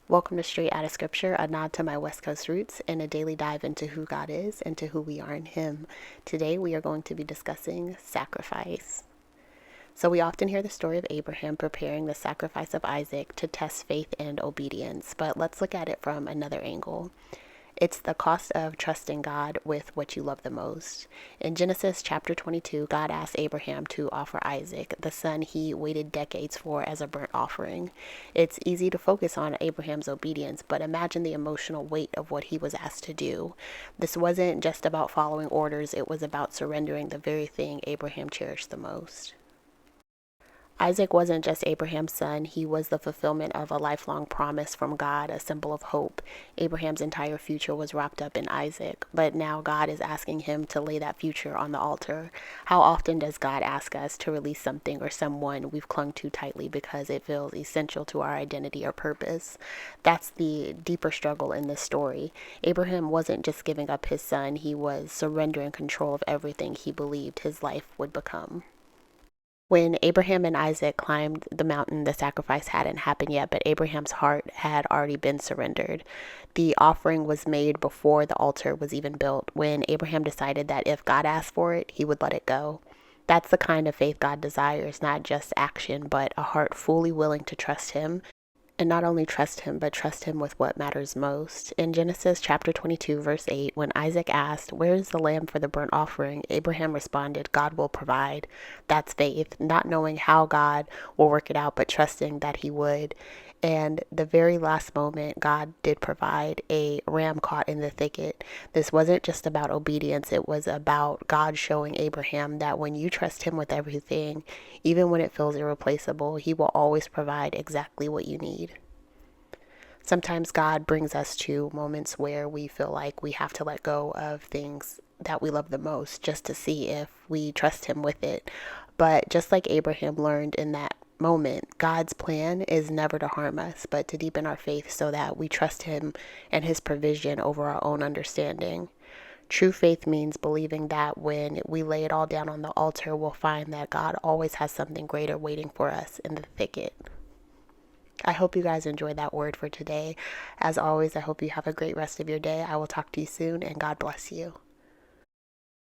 Welcome to Straight Outta Scripture, a nod to my West Coast roots and a daily dive into who God is and to who we are in Him. Today we are going to be discussing sacrifice. So we often hear the story of Abraham preparing the sacrifice of Isaac to test faith and obedience, but let's look at it from another angle. It's the cost of trusting God with what you love the most. In Genesis chapter 22, God asked Abraham to offer Isaac, the son he waited decades for, as a burnt offering. It's easy to focus on Abraham's obedience, but imagine the emotional weight of what he was asked to do. This wasn't just about following orders, it was about surrendering the very thing Abraham cherished the most. Isaac wasn't just Abraham's son, he was the fulfillment of a lifelong promise from God, a symbol of hope. Abraham's entire future was wrapped up in Isaac, but now God is asking him to lay that future on the altar. How often does God ask us to release something or someone we've clung to tightly because it feels essential to our identity or purpose? That's the deeper struggle in this story. Abraham wasn't just giving up his son, he was surrendering control of everything he believed his life would become. When Abraham and Isaac climbed the mountain, the sacrifice hadn't happened yet, but Abraham's heart had already been surrendered. The offering was made before the altar was even built, when Abraham decided that if God asked for it, he would let it go. That's the kind of faith God desires, not just action, but a heart fully willing to trust Him, and not only trust him, but trust him with what matters most. In Genesis chapter 22, verse 8, when Isaac asked, "Where is the lamb for the burnt offering?" Abraham responded, "God will provide." That's faith, not knowing how God will work it out, but trusting that He would. And the very last moment, God did provide a ram caught in the thicket. This wasn't just about obedience, it was about God showing Abraham that when you trust Him with everything, even when it feels irreplaceable, He will always provide exactly what you need. Sometimes God brings us to moments where we feel like we have to let go of things that we love the most just to see if we trust Him with it. But just like Abraham learned in that moment, God's plan is never to harm us, but to deepen our faith so that we trust Him and His provision over our own understanding. True faith means believing that when we lay it all down on the altar, we'll find that God always has something greater waiting for us in the thicket. I hope you guys enjoyed that word for today. As always, I hope you have a great rest of your day. I will talk to you soon, and God bless you.